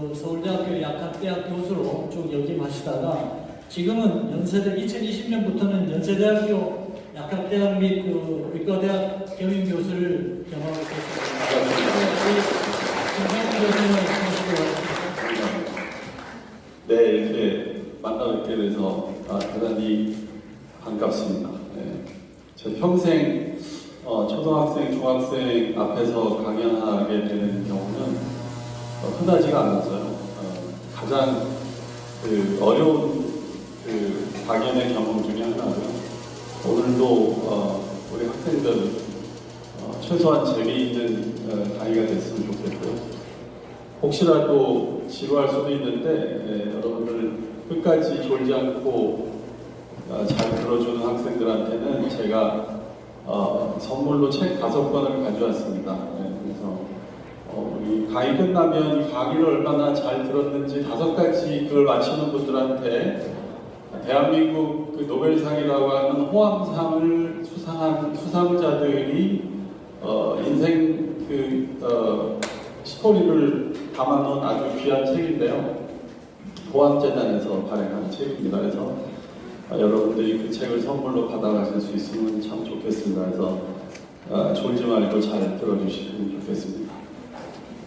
그 서울대학교 약학대학 교수로 쭉 역임하시다가 지금은 연세대 2020년부터는 연세대학교 약학대학 및 그 의과대학 겸임 교수를 겸하고 있습니다. 네, 이렇게 만나뵙게 돼서 대단히 반갑습니다. 네. 저 평생 초등학생, 중학생 앞에서 강연하게 되는 경우는 흔하지가 않아서요. 가장 어려운 강연의 경험 중에 하나고요. 오늘도 우리 학생들 최소한 재미있는 강의가 됐으면 좋겠고요. 혹시라도 지루할 수도 있는데 여러분들 끝까지 졸지 않고 잘 들어주는 학생들한테는 제가 선물로 책 5권을 가져왔습니다. 그래서 우리 강의 끝나면 이 강의를 얼마나 잘 들었는지 5가지 그걸 맞히는 분들한테 대한민국 그 노벨상이라고 하는 호암상을 수상한 수상자들이 인생 스토리를 담아놓은 아주 귀한 책인데요. 호암재단에서 발행한 책입니다. 그래서 여러분들이 그 책을 선물로 받아가실 수 있으면 참 좋겠습니다. 그래서 졸지 말고 잘 들어주시면 좋겠습니다.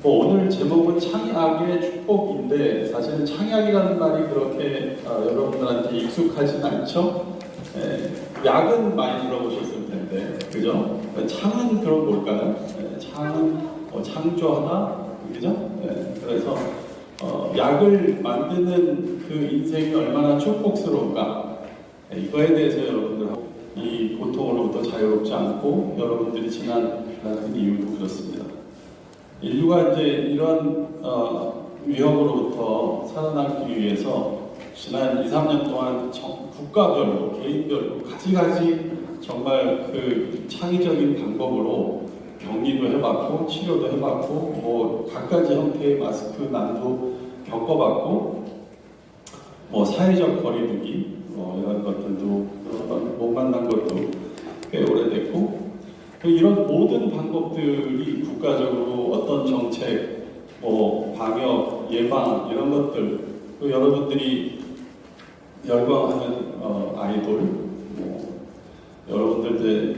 오늘 제목은 창의학의 축복인데 사실은 창의학이라는 말이 그렇게 여러분들한테 익숙하진 않죠? 약은 많이 들어보셨을 텐데, 그죠? 창은 그럼 뭘까요? 창은 창조하다, 그죠? 그래서 약을 만드는 그 인생이 얼마나 축복스러운가, 이거에 대해서 여러분들하고 이 고통으로부터 자유롭지 않고 여러분들이 지난 큰 이유도 그렇습니다. 인류가 이제 이런 위험으로부터 살아남기 위해서 지난 2, 3년 동안 국가별로, 개인별로 가지가지 정말 그 창의적인 방법으로 격리도 해봤고 치료도 해봤고 뭐 각가지 형태의 마스크 난도 겪어봤고 뭐 사회적 거리두기 이런 것들도 못 만난 것도 꽤 오래됐고 이런 모든 방법들이 국가적으로 어떤 정책, 방역, 예방 이런 것들 또 여러분들이 열광하는 아이돌, 여러분들의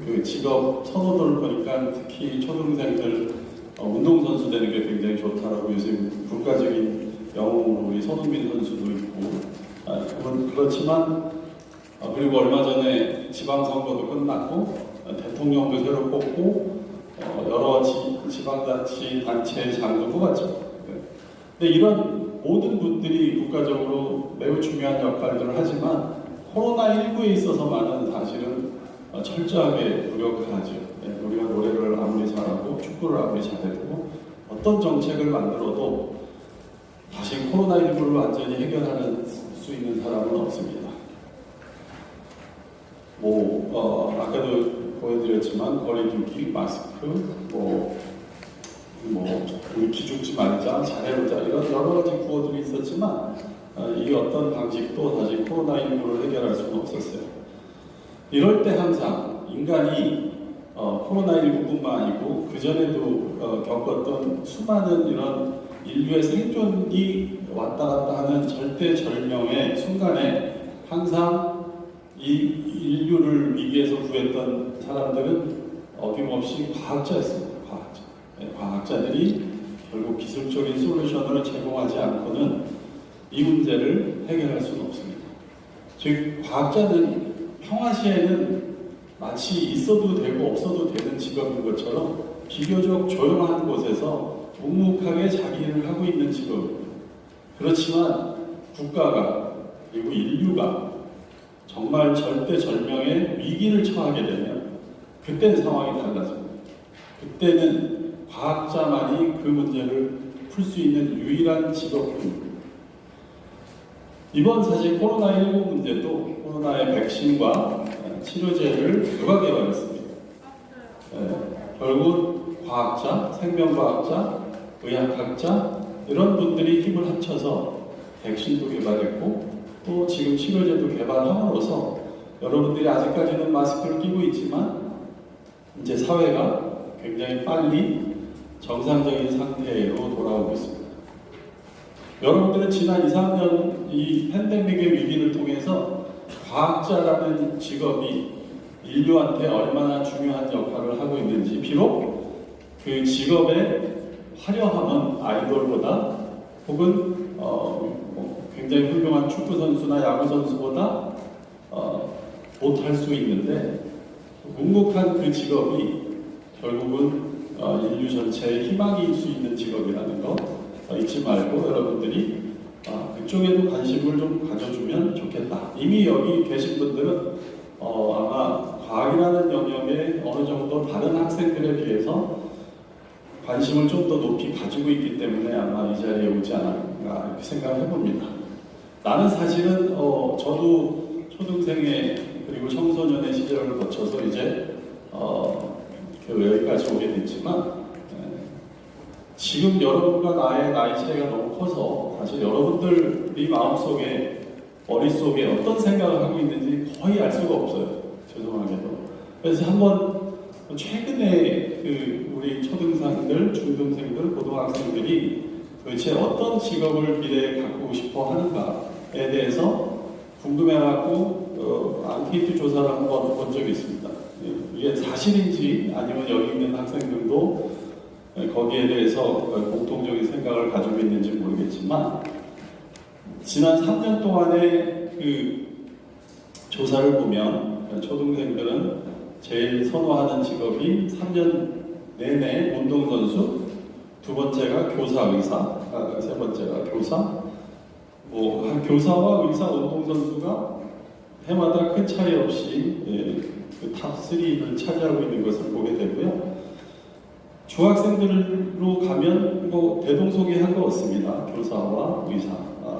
그 직업 선호도를 보니까 특히 초등생들 운동선수 되는 게 굉장히 좋다라고 요즘 국가적인 영웅으로 우리 손흥민 선수도 있고 그렇지만 그리고 얼마 전에 지방선거도 끝났고 대통령도 새로 뽑고 여러 지방자치 단체장도 뽑았죠. 근데 이런 모든 분들이 국가적으로 매우 중요한 역할들을 하지만 코로나19에 있어서만은 사실은 철저하게 노력하죠. 우리가 노래를 아무리 잘하고 축구를 아무리 잘해도 어떤 정책을 만들어도 다시 코로나19를 완전히 해결하는 수 있는 사람은 없습니다. 아까도 보여드렸지만 거리두기, 마스크, 우리 기죽지 말자, 잘해보자 이런 여러 가지 구호들이 있었지만 이 어떤 방식도 다시 코로나19를 해결할 수는 없었어요. 이럴 때 항상 인간이 코로나19뿐만 아니고 그전에도 겪었던 수많은 이런 인류의 생존이 왔다 갔다 하는 절대절명의 순간에 항상 이 인류를 위기에서 구했던 사람들은 어김없이 과학자였습니다. 과학자들이 결국 기술적인 솔루션을 제공하지 않고는 이 문제를 해결할 수는 없습니다. 즉 과학자는 평화시에는 마치 있어도 되고 없어도 되는 직업인 것처럼 비교적 조용한 곳에서 묵묵하게 자기 일을 하고 있는 직업입니다. 그렇지만 국가가 그리고 인류가 정말 절대절명의 위기를 처하게 되면 그때는 상황이 달라집니다. 그때는 과학자만이 그 문제를 풀 수 있는 유일한 직업입니다. 이번 사실 코로나19 문제도 코로나의 백신과 치료제를 누가 개발했습니까? 결국 과학자, 생명과학자, 의학학자 이런 분들이 힘을 합쳐서 백신도 개발했고 또 지금 치료제도 개발함으로써 여러분들이 아직까지는 마스크를 끼고 있지만 이제 사회가 굉장히 빨리 정상적인 상태로 돌아오고 있습니다. 여러분들은 지난 2, 3년 이 팬데믹의 위기를 통해서 과학자라는 직업이 인류한테 얼마나 중요한 역할을 하고 있는지, 비록 그 직업의 화려함은 아이돌보다 혹은 굉장히 훌륭한 축구 선수나 야구 선수보다 못할 수 있는데, 묵묵한 그 직업이 결국은 인류 전체의 희망일 수 있는 직업이라는 거 잊지 말고 여러분들이 그쪽에도 관심을 좀 가져주면 좋겠다. 이미 여기 계신 분들은 아마 과학이라는 영역에 어느 정도 다른 학생들에 비해서 관심을 좀 더 높이 가지고 있기 때문에 아마 이 자리에 오지 않았나 이렇게 생각을 해봅니다. 나는 사실은 저도 초등생의 그리고 청소년의 시절을 거쳐서 이제 여기까지 오게 됐지만, 지금 여러분과 나의 나이 차이가 너무 커서 사실 여러분들이 마음속에 머릿속에 어떤 생각을 하고 있는지 거의 알 수가 없어요. 죄송하게도. 그래서 한번 최근에 우리 초등생들, 중등생들, 고등학생들이 도대체 어떤 직업을 미래에 갖고 싶어 하는가에 대해서 궁금해하고 앙케이트 조사를 한번 본 적이 있습니다. 이게 사실인지 아니면 여기 있는 학생들도 거기에 대해서 공통적인 생각을 가지고 있는지 모르겠지만, 지난 3년 동안의 그 조사를 보면 초등생들은 제일 선호하는 직업이 3년 내내 운동선수, 두 번째가 교사, 의사, 세 번째가 교사, 교사와 의사, 운동선수가 해마다 큰 차이 없이 그 탑3를 차지하고 있는 것을 보게 되고요. 중학생들로 가면 대동소개한 것 같습니다. 교사와 의사.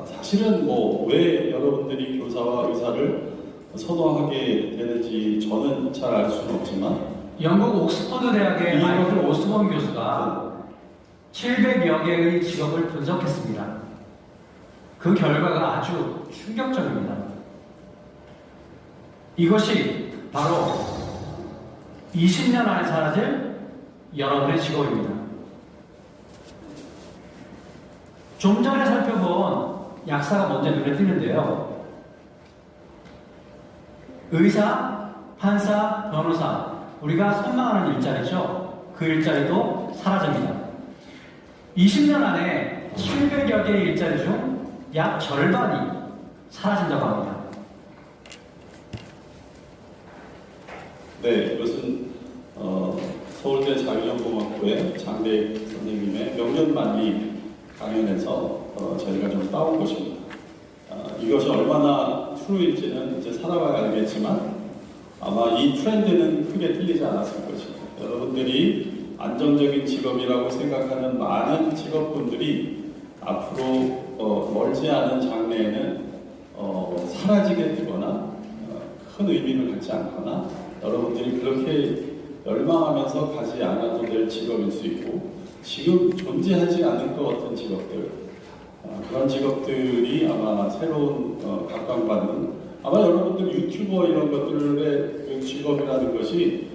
사실은 왜 여러분들이 교사와 의사를 선호하게 되는지 저는 잘 알 수는 없지만, 영국 옥스퍼드 대학의 마이클 오스본 교수가 700여 개의 직업을 분석했습니다. 그 결과가 아주 충격적입니다. 이것이 바로 20년 안에 사라질 여러분의 직업입니다. 좀 전에 살펴본 약사가 먼저 눈에 띄는데요. 의사, 판사, 변호사, 우리가 선망하는 일자리죠. 그 일자리도 사라집니다. 20년 안에 700여 개의 일자리 중 약 절반이 사라진다고 합니다. 네, 이것은 서울대 자유연구학부의 장대익 선생님의 명년만리 강연에서 저희가 좀 따온 것입니다. 이것이 얼마나 트루일지는 이제 살아봐야 알겠지만, 아마 이 트렌드는 크게 틀리지 않았을 것입니다. 여러분들이 안정적인 직업이라고 생각하는 많은 직업군들이 앞으로 멀지 않은 장래에는 사라지게 되거나 큰 의미를 갖지 않거나 여러분들이 그렇게 열망하면서 가지 않아도 될 직업일 수 있고, 지금 존재하지 않을 것 같은 직업들, 그런 직업들이 아마 새로운 각광받는, 아마 여러분들 유튜버 이런 것들의 직업이라는 것이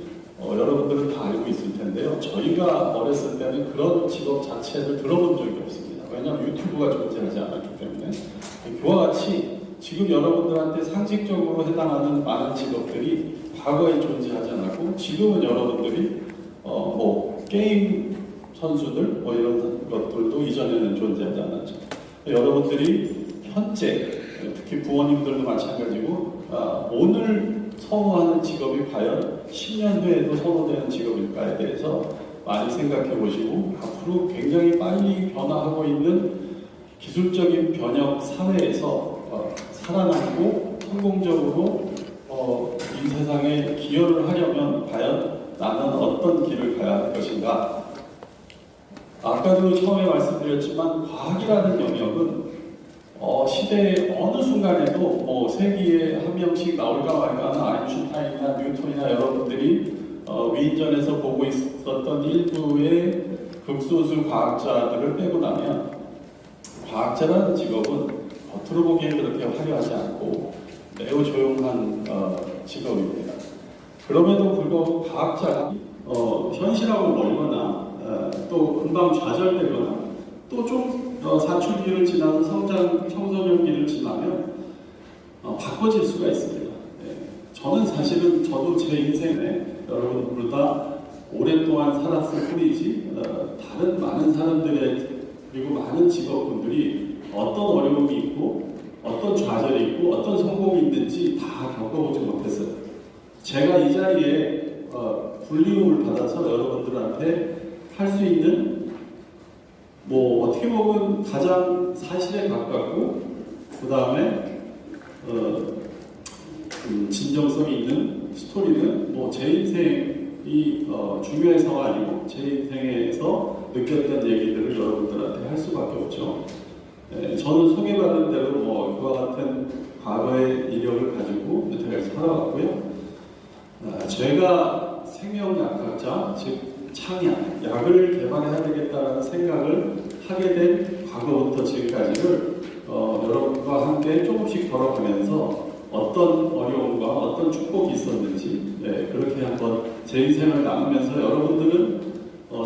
여러분들은 다 알고 있을 텐데요. 저희가 어렸을 때는 그런 직업 자체를 들어본 적이 없습니다. 왜냐하면 유튜브가 존재하지 않았기 때문에. 그와 같이 지금 여러분들한테 상식적으로 해당하는 많은 직업들이 과거에 존재하지 않았고, 지금은 여러분들이 게임 선수들 이런 것들도 이전에는 존재하지 않았죠. 여러분들이 현재, 특히 부모님들도 마찬가지고, 오늘 선호하는 직업이 과연 10년 후에도 선호되는 직업일까에 대해서 많이 생각해 보시고, 앞으로 굉장히 빨리 변화하고 있는 기술적인 변혁 사회에서 살아남고 성공적으로 이 세상에 기여를 하려면 과연 나는 어떤 길을 가야 할 것인가. 아까도 처음에 말씀드렸지만, 과학이라는 영역은 시대의 어느 순간에도 세기에 한 명씩 나올까 말까 하는 아인슈타인이나 뉴턴이나 여러분들이 위인전에서 보고 있었던 일부의 극소수 과학자들을 빼고 나면, 과학자라는 직업은 겉으로 보기엔 그렇게 화려하지 않고 매우 조용한 직업입니다. 그럼에도 불구하고 과학자가 현실하고 멀거나 또 금방 좌절되거나 또 좀 사춘기를 지나서 성장, 청소년기를 지나면 바꿔질 수가 있습니다. 저는 사실은 저도 제 인생에 여러분보다 오랫동안 살았을 뿐이지 다른 많은 사람들의 그리고 많은 직업분들이 어떤 어려움이 있고 어떤 좌절이 있고 어떤 성공이 있는지 다 겪어보지 못했어요. 제가 이 자리에 불리움을 받아서 여러분들한테 할 수 있는 뭐 어떻게 보면 가장 사실에 가깝고 그 다음에 진정성이 있는 스토리는 뭐 제 인생이 중요해서가 아니고 제 인생에서 느꼈던 얘기들을 여러분들한테 할 수밖에 없죠. 저는 소개받은 대로 뭐 그와 같은 과거의 이력을 가지고 여태까지 살아왔고요. 제가 생명약학자, 즉 창약, 약을 개발해야 되겠다는 생각을 하게 된 과거부터 지금까지를 여러분과 함께 조금씩 걸어가면서 어떤 어려움과 어떤 축복이 있었는지 그렇게 한번 제 인생을 나누면서 여러분들은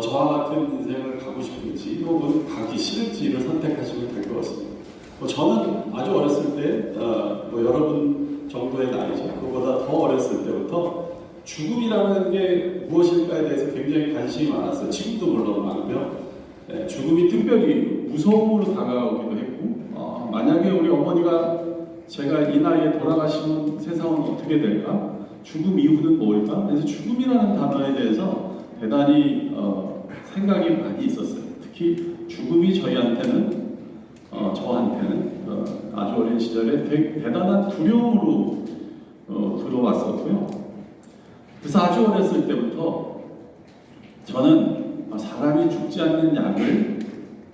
저와 같은 인생을 가고 싶은지 혹은 가기 싫은지를 선택하시면 될 것 같습니다. 저는 아주 어렸을 때 뭐 여러분 정도의 나이죠. 그보다 더 어렸을 때부터 죽음이라는 게 무엇일까에 대해서 굉장히 관심이 많았어요. 지금도 물론 많고요. 죽음이 특별히 무서움으로 다가오기도 했고 만약에 우리 어머니가 제가 이 나이에 돌아가시면 세상은 어떻게 될까? 죽음 이후는 뭘까? 그래서 죽음이라는 단어에 대해서 대단히 생각이 많이 있었어요. 특히 죽음이 저희한테는 저한테는 아주 어린 시절에 되게 대단한 두려움으로 들어왔었고요. 그래서 아주 어렸을 때부터 저는 사람이 죽지 않는 약을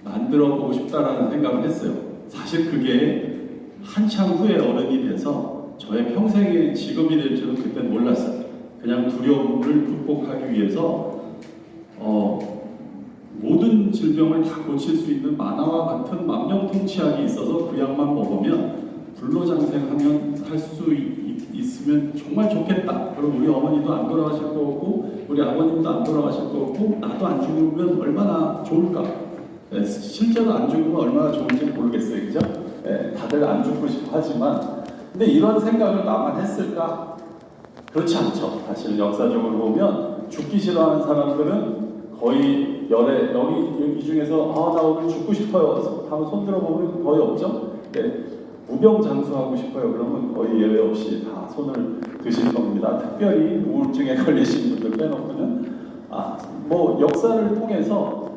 만들어 보고 싶다라는 생각을 했어요. 사실 그게 한참 후에 어른이 돼서 저의 평생의 직업이 될 줄은 그때는 몰랐어요. 그냥 두려움을 극복하기 위해서 모든 질병을 다 고칠 수 있는 만화와 같은 만병통치약이 있어서 그 약만 먹으면 불로장생하면 할 수 있으면 정말 좋겠다. 그럼 우리 어머니도 안 돌아가실 거고 우리 아버님도 안 돌아가실 거고 나도 안 죽으면 얼마나 좋을까. 실제로 안 죽으면 얼마나 좋은지 모르겠어요. 그죠? 다들 안 죽고 싶어 하지만 근데 이런 생각을 나만 했을까? 그렇지 않죠. 사실 역사적으로 보면 죽기 싫어하는 사람들은 거의 여기 이 중에서 나 오늘 죽고 싶어요 하고 손 들어보면 거의 없죠. 무병장수하고 싶어요 그러면 거의 예외 없이 다 손을 드실 겁니다. 특별히 우울증에 걸리신 분들 빼놓고는 뭐 역사를 통해서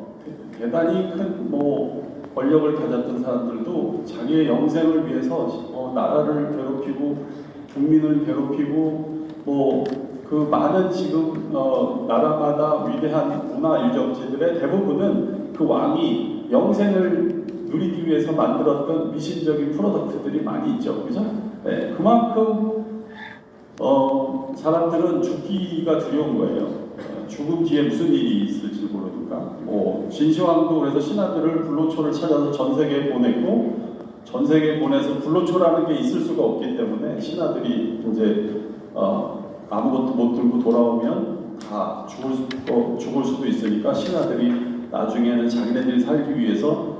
대단히 큰 권력을 가졌던 사람들도 자기의 영생을 위해서 나라를 괴롭히고 국민을 괴롭히고 그 많은 지금 나라마다 위대한 문화 유적지들의 대부분은 그 왕이 영생을 누리기 위해서 만들었던 미신적인 프로덕트들이 많이 있죠, 그죠? 그만큼 사람들은 죽기가 두려운 거예요. 죽음 뒤에 무슨 일이 있을지 모르니까. 진시황도 그래서 신하들을 불로초를 찾아서 전 세계에 보냈고, 전 세계에 보내서 불로초라는 게 있을 수가 없기 때문에 신하들이 이제 아무것도 못 들고 돌아오면 다 죽을 수도 있으니까 신하들이 나중에는 자기네들이 살기 위해서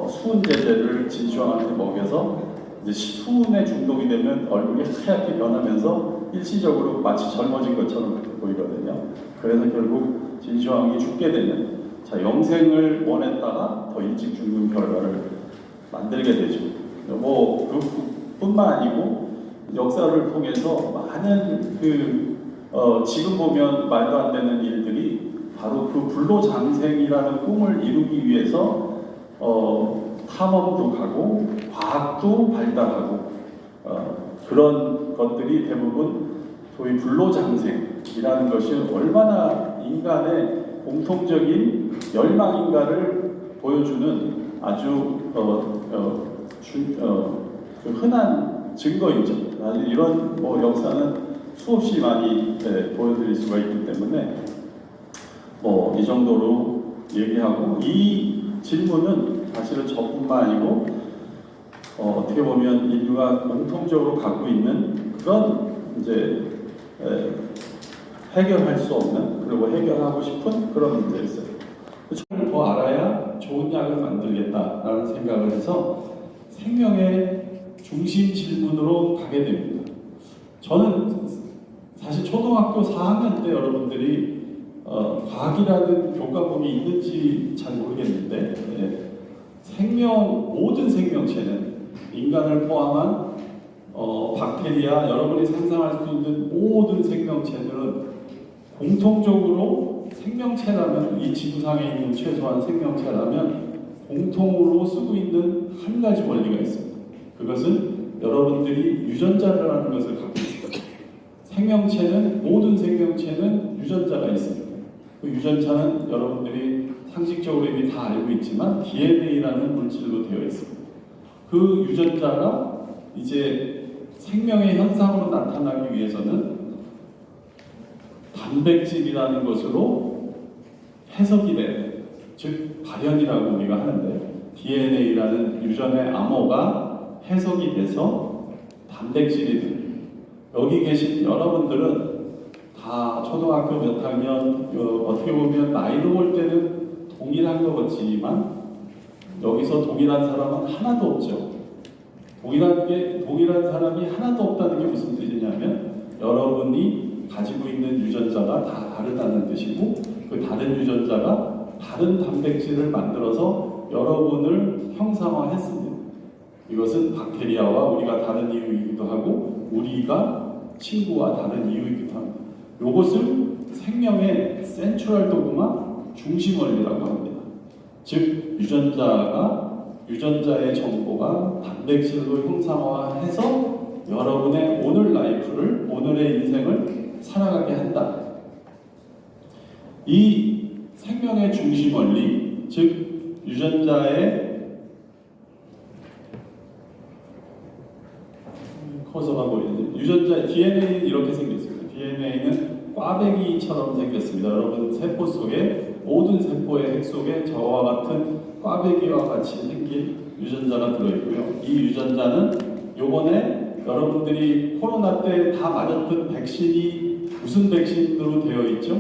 수은 제제를 진시황한테 먹여서 이제 수은에 중독이 되면 얼굴이 하얗게 변하면서 일시적으로 마치 젊어진 것처럼 보이거든요. 그래서 결국 진시황이 죽게 되는 영생을 원했다가 더 일찍 죽는 결과를 만들게 되죠. 그뿐만 아니고 역사를 통해서 많은 지금 보면 말도 안 되는 일들이 바로 그 불로장생이라는 꿈을 이루기 위해서 탐험도 가고 과학도 발달하고 그런 것들이 대부분 소위 불로장생이라는 것이 얼마나 인간의 공통적인 열망인가를 보여주는 아주 흔한 증거이죠. 이런 역사는 수없이 많이 보여드릴 수가 있기 때문에 이 정도로 얘기하고 이 질문은 사실은 저뿐만 아니고 어떻게 보면 인류가 공통적으로 갖고 있는 그런 이제 해결할 수 없는 그리고 해결하고 싶은 그런 문제였어요. 더 알아야 좋은 약을 만들겠다라는 생각을 해서 생명의 중심 질문으로 가게 됩니다. 저는 사실 초등학교 4학년 때 여러분들이 과학이라는 교과목이 있는지 잘 모르겠는데 모든 생명체는 인간을 포함한 박테리아, 여러분이 상상할 수 있는 모든 생명체들은 공통적으로 생명체라면, 이 지구상에 있는 최소한 생명체라면 공통으로 쓰고 있는 한 가지 원리가 있습니다. 그것은 여러분들이 유전자라는 것을 갖고 있습니다. 모든 생명체는 유전자가 있습니다. 그 유전자는 여러분들이 상식적으로 이미 다 알고 있지만 DNA라는 물질로 되어 있습니다. 그 유전자가 이제 생명의 현상으로 나타나기 위해서는 단백질이라는 것으로 해석이 돼요. 즉 발현이라고 우리가 하는데 DNA라는 유전의 암호가 해석이 돼서 단백질이 됩니다. 여기 계신 여러분들은 다 초등학교 몇 학년, 어떻게 보면 나이로 볼 때는 동일한 것 같지만 여기서 동일한 사람은 하나도 없죠. 동일한 사람이 하나도 없다는 게 무슨 뜻이냐면 여러분이 가지고 있는 유전자가 다 다르다는 뜻이고 그 다른 유전자가 다른 단백질을 만들어서 여러분을 형상화했습니다. 이것은 박테리아와 우리가 다른 이유이기도 하고 우리가 친구와 다른 이유이기도 합니다. 이것을 생명의 센트럴 도그마 중심 원리라고 합니다. 즉 유전자의 정보가 단백질로 형상화해서 여러분의 오늘의 인생을 살아가게 한다. 이 생명의 중심 원리, 즉 유전자의 커서가 보이는데 유전자 DNA는 이렇게 생겼습니다. DNA는 꽈배기처럼 생겼습니다. 여러분 세포 속에 모든 세포의 핵 속에 저와 같은 꽈배기와 같이 생긴 유전자가 들어있고요. 이 유전자는 요번에 여러분들이 코로나 때 다 맞았던 백신이 무슨 백신으로 되어 있죠?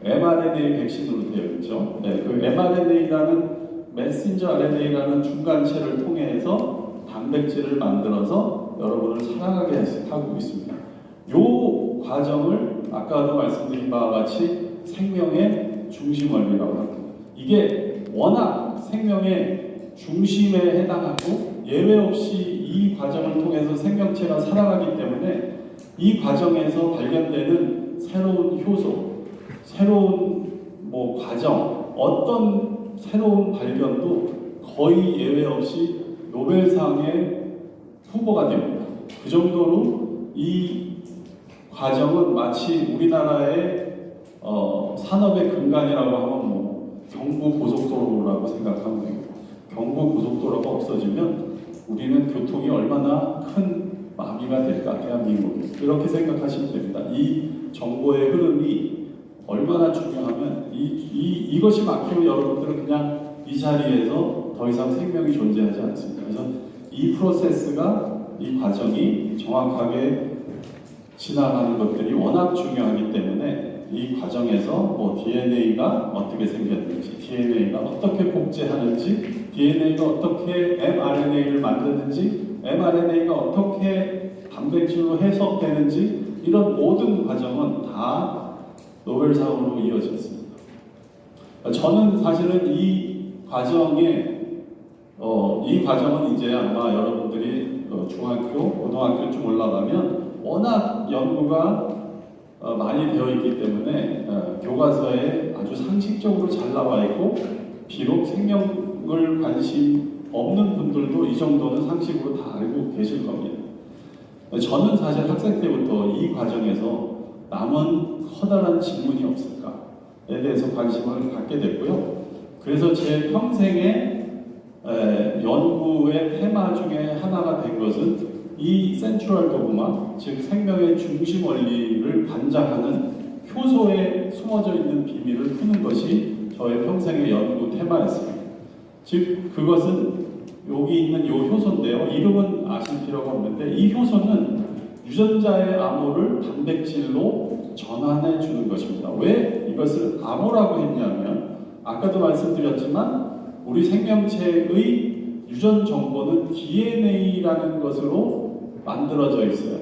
mRNA 백신으로 되어 있죠. 네, 그 mRNA라는 메신저 RNA라는 중간체를 통해서 단백질을 만들어서 여러분을 살아가게 하고 있습니다. 이 과정을 아까도 말씀드린 바와 같이 생명의 중심 원리라고 합니다. 이게 워낙 생명의 중심에 해당하고 예외 없이 이 과정을 통해서 생명체가 살아가기 때문에 이 과정에서 발견되는 새로운 효소, 새로운 과정, 어떤 새로운 발견도 거의 예외 없이 노벨상의 후보가 됩니다. 그 정도로 이 과정은 마치 우리나라의 산업의 근간이라고 하면 경부 고속도로라고 생각하면 되고 경부 고속도로가 없어지면 우리는 교통이 얼마나 큰 마비가 될까, 대한민국이. 이렇게 생각하시면 됩니다. 이 정보의 흐름이 얼마나 중요하면 이것이 막히면 여러분들은 그냥 이 자리에서 더 이상 생명이 존재하지 않습니다. 그래서 이 프로세스가, 이 과정이 정확하게 지나가는 것들이 워낙 중요하기 때문에 이 과정에서 DNA가 어떻게 생겼는지, DNA가 어떻게 복제하는지, DNA가 어떻게 mRNA를 만드는지, mRNA가 어떻게 단백질로 해석되는지 이런 모든 과정은 다 노벨상으로 이어졌습니다. 저는 사실은 이 과정은 이제 아마 여러분들이 중학교, 고등학교쯤 올라가면 워낙 연구가 많이 되어 있기 때문에 교과서에 아주 상식적으로 잘 나와 있고 비록 생명을 관심 없는 분들도 이 정도는 상식으로 다 알고 계실 겁니다. 저는 사실 학생 때부터 이 과정에서 남은 커다란 질문이 없을까에 대해서 관심을 갖게 됐고요. 그래서 제 평생의 연구의 테마 중에 하나가 된 것은 이 센트럴 도그마, 즉 생명의 중심 원리를 관장하는 효소에 숨어져 있는 비밀을 푸는 것이 저의 평생의 연구 테마였습니다. 즉 그것은 여기 있는 이 효소인데요. 이름은 아실 필요가 없는데 이 효소는 유전자의 암호를 단백질로 전환해 주는 것입니다. 왜 이것을 암호라고 했냐면 아까도 말씀드렸지만 우리 생명체의 유전 정보는 DNA라는 것으로 만들어져 있어요.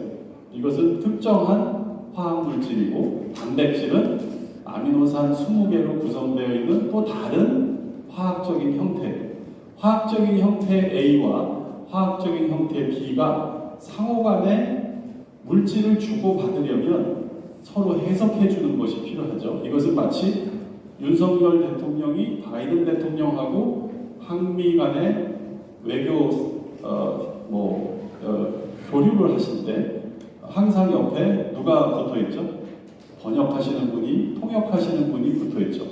이것은 특정한 화학 물질이고 단백질은 아미노산 20개로 구성되어 있는 또 다른 화학적인 형태. 화학적인 형태 A와 화학적인 형태 B가 상호간에 물질을 주고받으려면 서로 해석해 주는 것이 필요하죠. 이것은 마치 윤석열 대통령이 바이든 대통령하고 한미 간의 외교 교류를 하실 때 항상 옆에 누가 붙어 있죠? 번역하시는 분이, 통역하시는 분이 붙어 있죠.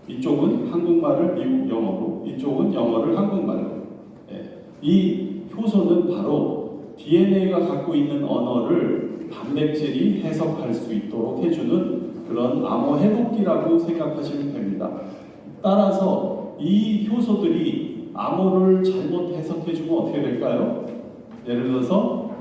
이쪽은 한국말을 미국 영어로, 이쪽은 영어를 한국말로. 이 효소는 바로 DNA가 갖고 있는 언어를 단백질이 해석할 수 있도록 해주는 그런 암호 해독기라고 생각하시면 됩니다. 따라서 이 효소들이 암호를 잘못 해석해주면 어떻게 될까요? 예를 들어서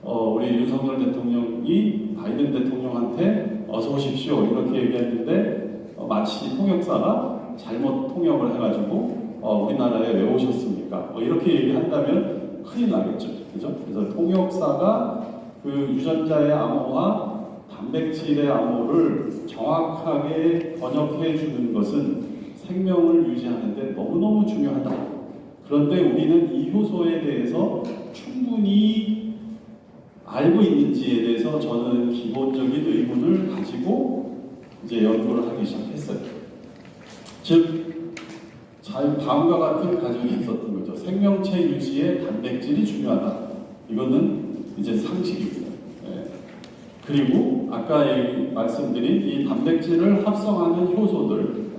우리 윤석열 대통령이 바이든 대통령한테 어서 오십시오 이렇게 얘기했는데 마치 통역사가 잘못 통역을 해가지고 우리나라에 왜 오셨습니까? 이렇게 얘기한다면 큰일 나겠죠. 그죠? 그래서 통역사가 그 유전자의 암호와 단백질의 암호를 정확하게 번역해 주는 것은 생명을 유지하는데 너무너무 중요하다. 그런데 우리는 이 효소에 대해서 충분히 알고 있는지에 대해서 저는 기본적인 의문을 가지고 이제 연구를 하기 시작했어요. 즉, 다음과 같은 가정이 있었던 거죠. 생명체 유지에 단백질이 중요하다. 이거는 이제 상식이고요. 그리고 아까 말씀드린 이 단백질을 합성하는 효소들,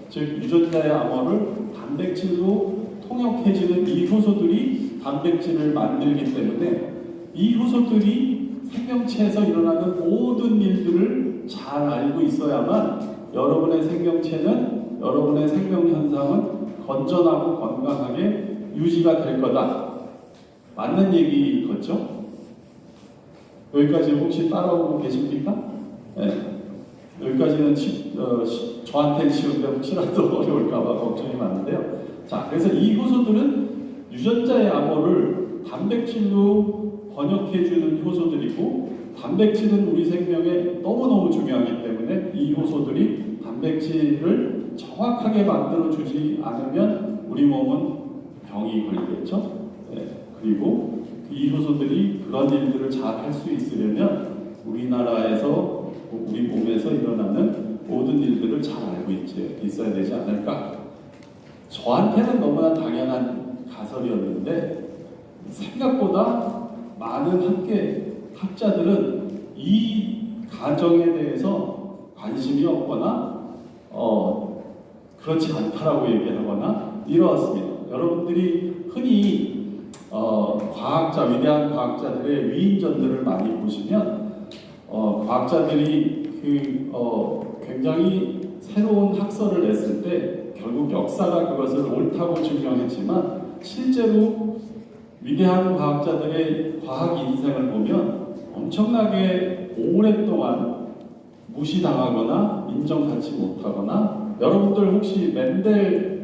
즉 유전자의 암호를 단백질로 통역해지는 이 효소들이 단백질을 만들기 때문에 이 효소들이 생명체에서 일어나는 모든 일들을 잘 알고 있어야만 여러분의 생명체는, 여러분의 생명 현상은 건전하고 건강하게 유지가 될 거다. 맞는 얘기겠죠? 여기까지 혹시 따라오고 계십니까? 네. 여기까지는 저한테는 쉬운데 혹시라도 어려울까봐 걱정이 많은데요. 자, 그래서 이 효소들은 유전자의 암호를 단백질로 번역해주는 효소들이고, 단백질은 우리 생명에 너무너무 중요하기 때문에 이 효소들이 단백질을 정확하게 만들어주지 않으면 우리 몸은 병이 걸리겠죠. 네. 그리고 이 효소들이 그런 일들을 잘 할 수 있으려면 우리나라에서, 우리 몸에서 일어나는 모든 일들을 잘 알고 있어야 되지 않을까. 저한테는 너무나 당연한 가설이었는데 생각보다 많은 학자들은 이 가정에 대해서 관심이 없거나 그렇지 않다라고 얘기하거나 이러었습니다. 여러분들이 흔히 위대한 과학자들의 위인전들을 많이 보시면 과학자들이 굉장히 새로운 학설을 냈을 때 결국 역사가 그것을 옳다고 증명했지만 실제로 위대한 과학자들의 과학 인생을 보면 엄청나게 오랫동안 무시당하거나 인정받지 못하거나, 여러분들 혹시 맨델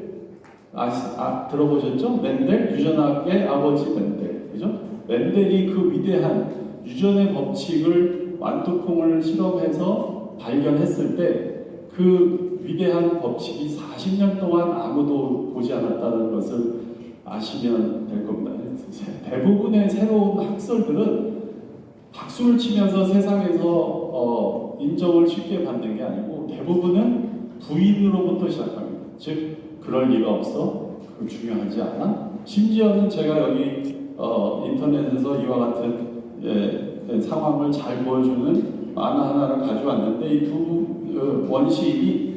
들어보셨죠? 맨델, 유전학의 아버지 맨델, 그죠? 맨델이 그 위대한 유전의 법칙을 완두콩을 실험해서 발견했을 때 그 위대한 법칙이 40년 동안 아무도 보지 않았다는 것을 아시면 될 겁니다. 대부분의 새로운 학설들은 박수를 치면서 세상에서 인정을 쉽게 받는 게 아니고 대부분은 부인으로부터 시작합니다. 즉, 그럴 리가 없어, 그거 중요하지 않아. 심지어는 제가 여기 인터넷에서 이와 같은 상황을 잘 보여주는 만화 하나를 가져왔는데, 이 두 원시인이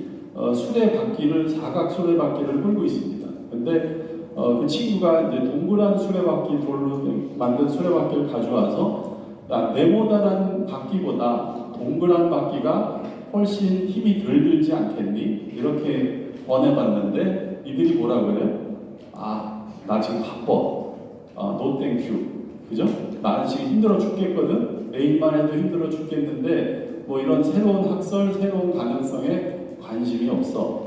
사각 수레바퀴를 끌고 있습니다. 근데 그 친구가 이제 동그란 수레바퀴, 돌로 만든 수레바퀴를 가져와서 네모난 바퀴보다 동그란 바퀴가 훨씬 힘이 덜 들지 않겠니? 이렇게 권해봤는데 이들이 뭐라고 해요? 나 지금 바빠. no thank you. 그죠? 나는 지금 힘들어 죽겠거든. 내일만 해도 힘들어 죽겠는데 뭐 이런 새로운 학설, 새로운 가능성에 관심이 없어.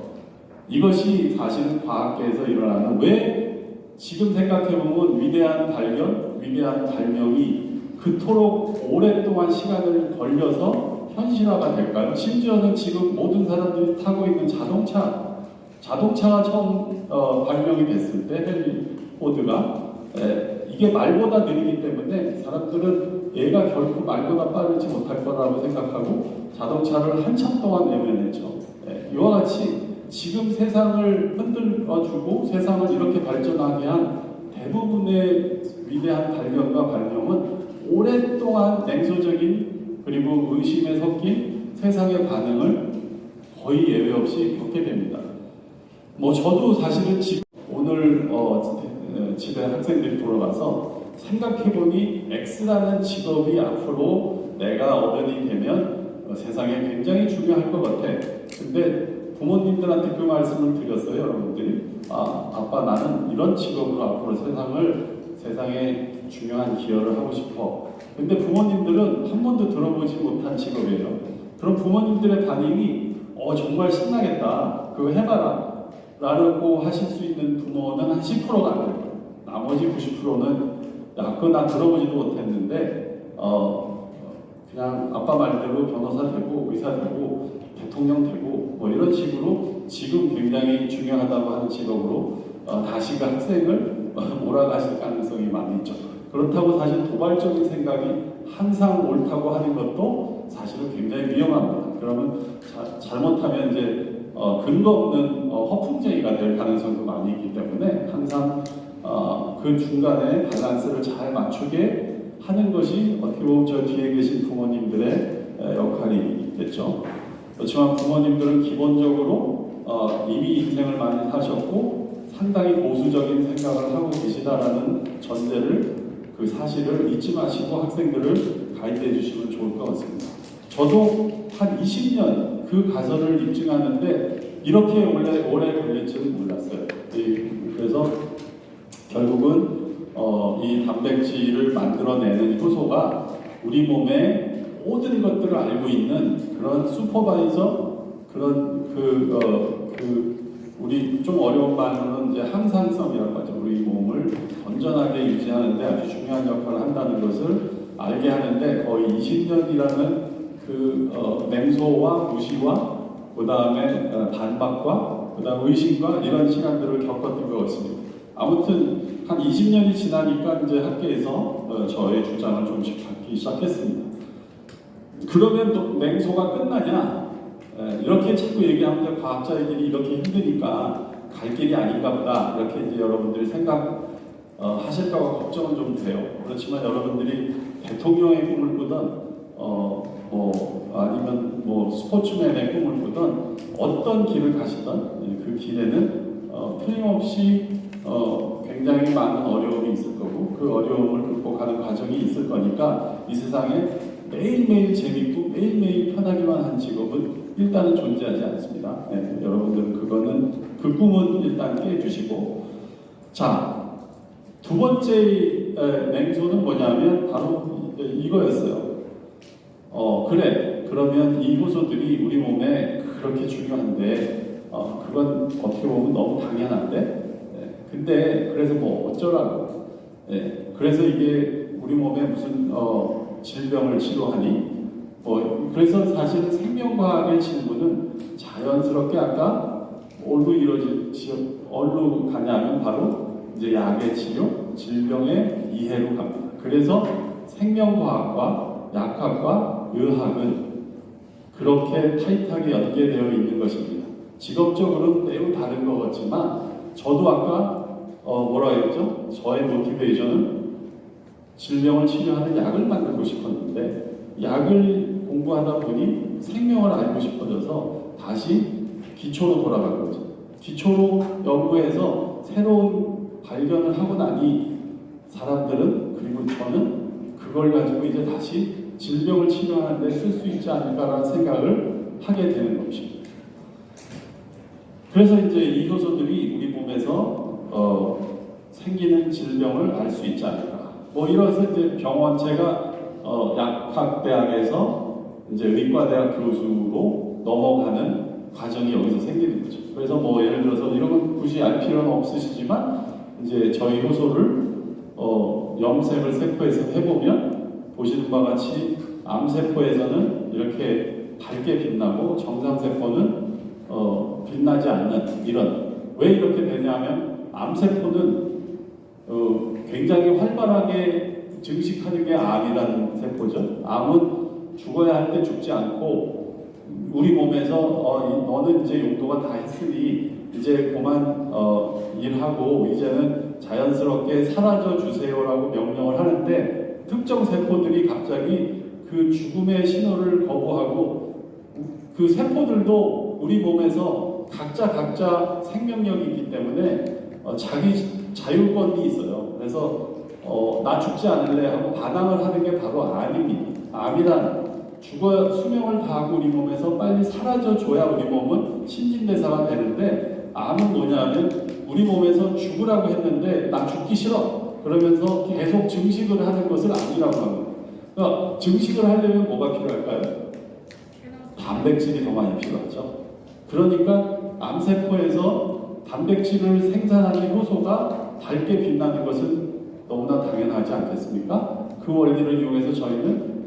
이것이 사실은 과학계에서 일어나는, 왜 지금 생각해보면 위대한 발견, 위대한 발명이 그토록 오랫동안 시간을 걸려서 현실화가 될까요? 심지어는 지금 모든 사람들이 타고 있는 자동차가 처음 발명이 됐을 때 헨리 포드가 이게 말보다 느리기 때문에 사람들은 얘가 결코 말보다 빠르지 못할 거라고 생각하고 자동차를 한참 동안 내면했죠. 이와 같이 지금 세상을 흔들어주고 세상을 이렇게 발전하게 한 대부분의 위대한 발견과 발명은 오랫동안 냉소적인 그리고 의심에 섞인 세상의 반응을 거의 예외 없이 겪게 됩니다. 뭐 저도 사실은 오늘 집에 학생들이 돌아가서 생각해보니 X라는 직업이 앞으로 내가 어른이 되면 세상에 굉장히 중요할 것 같아. 근데 부모님들한테 그 말씀을 드렸어요, 여러분들이. 아빠 나는 이런 직업으로 앞으로 세상에 중요한 기여를 하고 싶어. 근데 부모님들은 한 번도 들어보지 못한 직업이에요. 그럼 부모님들의 반응이 정말 신나겠다. 그거 해봐라. 라고 하실 수 있는 부모는 한 10%가 안 돼요. 나머지 90%는 그거 나 들어보지도 못했는데 그냥 아빠 말대로 변호사 되고 의사 되고 대통령 되고 뭐 이런 식으로 지금 굉장히 중요하다고 하는 직업으로 다시 그 학생을 몰아가실 가능성이 많이 있죠. 그렇다고 사실 도발적인 생각이 항상 옳다고 하는 것도 사실은 굉장히 위험합니다. 그러면 잘못하면 이제 근거 없는 허풍쟁이가 될 가능성도 많이 있기 때문에 항상 그 중간에 밸런스를 잘 맞추게 하는 것이 어떻게 보면 저 뒤에 계신 부모님들의 역할이겠죠. 그렇지만 부모님들은 기본적으로 이미 인생을 많이 사셨고 상당히 보수적인 생각을 하고 계시다라는 전제를, 그 사실을 잊지 마시고 학생들을 가이드해 주시면 좋을 것 같습니다. 저도 한 20년 그 가설을 입증하는데 이렇게 오래 걸릴 줄은 몰랐어요. 그래서 결국은 이 단백질을 만들어내는 효소가 우리 몸의 모든 것들을 알고 있는 그런 슈퍼바이저, 그런 우리 좀 어려운 말로는 이제 항상성이라고 하죠. 우리 몸을 건전하게 유지하는데 아주 중요한 역할을 한다는 것을 알게 하는데 거의 20년이라는 맹소와 무시와 그 다음에 반박과 그 다음 의심과 이런 시간들을 겪었던 것 같습니다. 아무튼 한 20년이 지나니까 이제 학계에서 저의 주장을 좀씩 받기 시작했습니다. 그러면 또 맹소가 끝나냐? 이렇게 자꾸 얘기하면 과학자의 길이 이렇게 힘드니까 갈 길이 아닌가 보다, 이렇게 이제 여러분들이 하실까봐 걱정은 좀 돼요. 그렇지만 여러분들이 대통령의 꿈을 꾸던 아니면 스포츠맨의 꿈을 꾸던 어떤 길을 가시던 그 길에는 틀림없이 굉장히 많은 어려움이 있을 거고 그 어려움을 극복하는 과정이 있을 거니까 이 세상에 매일매일 재밌고 매일매일 편하기만 한 직업은 일단은 존재하지 않습니다. 여러분들은 그 꿈은 일단 깨주시고, 자, 두 번째 맹소는 뭐냐면 바로 이거였어요. 그래, 그러면 이 효소들이 우리 몸에 그렇게 중요한데 그건 어떻게 보면 너무 당연한데 근데 그래서 뭐 어쩌라고. 그래서 이게 우리 몸에 무슨 질병을 치료하니? 그래서 사실은 생명과학의 질문은 자연스럽게 아까 어디로 가냐면 바로 이제 약의 치료, 질병의 이해로 갑니다. 그래서 생명과학과 약학과 의학은 그렇게 타이트하게 연계되어 있는 것입니다. 직업적으로는 매우 다른 것 같지만 저도 아까 뭐라 했죠? 저의 모티베이션은 질병을 치료하는 약을 만들고 싶었는데 약을 공부하다 보니 생명을 알고 싶어져서 다시 기초로 돌아간 거죠. 기초로 연구해서 새로운 발견을 하고 나니 사람들은, 그리고 저는 그걸 가지고 이제 다시 질병을 치료하는 데 쓸 수 있지 않을까라는 생각을 하게 되는 것입니다. 그래서 이제 이 효소들이 우리 몸에서 생기는 질병을 알 수 있지 않을까. 이래서 이제 제가 약학대학에서 이제 의과대학 교수로 넘어가는 과정이 여기서 생기는 거죠. 그래서 뭐 예를 들어서 이런 건 굳이 알 필요는 없으시지만 이제 저희 효소를 염색을 세포에서 해보면 보시는 바와 같이 암세포에서는 이렇게 밝게 빛나고 정상세포는 빛나지 않는 이런. 왜 이렇게 되냐면 암세포는 굉장히 활발하게 증식하는 게 암이라는 세포죠. 암은 죽어야 할 때 죽지 않고 우리 몸에서 너는 이제 용도가 다 했으니 이제 그만 일하고 이제는 자연스럽게 사라져 주세요라고 명령을 하는데 특정 세포들이 갑자기 그 죽음의 신호를 거부하고 그 세포들도 우리 몸에서 각자 생명력이 있기 때문에 자기 자율권이 있어요. 그래서 나 죽지 않을래 하고 반항을 하는 게 바로 암입니다. 암이란 수명을 다하고 우리 몸에서 빨리 사라져 줘야 우리 몸은 신진대사가 되는데 암은 뭐냐면 우리 몸에서 죽으라고 했는데 나 죽기 싫어 그러면서 계속 증식을 하는 것을 암이라고 합니다. 그러니까 증식을 하려면 뭐가 필요할까요? 단백질이 더 많이 필요하죠. 그러니까 암세포에서 단백질을 생산하는 효소가 밝게 빛나는 것은 너무나 당연하지 않겠습니까? 그 원리를 이용해서 저희는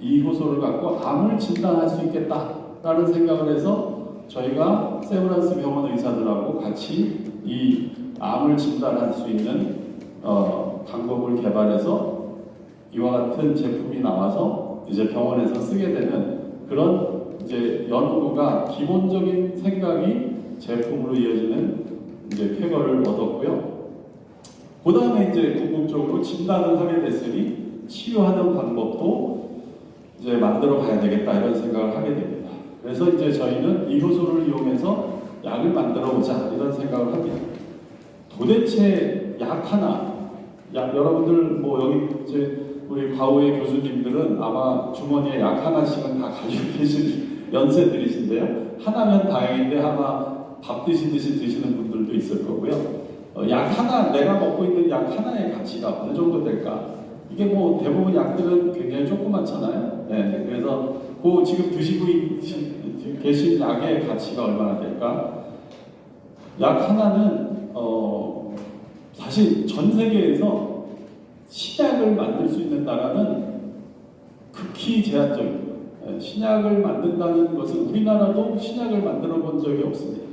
이 효소를 갖고 암을 진단할 수 있겠다라는 생각을 해서 저희가 세브란스 병원 의사들하고 같이 이 암을 진단할 수 있는 방법을 개발해서 이와 같은 제품이 나와서 이제 병원에서 쓰게 되는 그런 이제 연구가 기본적인 생각이 제품으로 이어지는 이제 쾌거를 얻었고요. 그 다음에 이제 궁극적으로 진단을 하게 됐으니 치료하는 방법도 이제 만들어 봐야 되겠다 이런 생각을 하게 됩니다. 그래서 이제 저희는 이 효소를 이용해서 약을 만들어 보자 이런 생각을 합니다. 도대체 약 하나, 여러분들 뭐 여기 이제 우리 과후의 교수님들은 아마 주머니에 약 하나씩은 다 가지고 계신 연세들이신데요. 하나면 다행인데 아마 밥 드시듯이 드시는 분들도 있을 거고요. 약 하나, 내가 먹고 있는 약 하나의 가치가 어느 정도 될까? 이게 뭐 대부분 약들은 굉장히 조그맣잖아요. 네, 그래서 그 지금 드시고 계신 약의 가치가 얼마나 될까? 약 하나는 사실 전 세계에서 신약을 만들 수 있는 나라는 극히 제한적입니다. 신약을 만든다는 것은 우리나라도 신약을 만들어 본 적이 없습니다.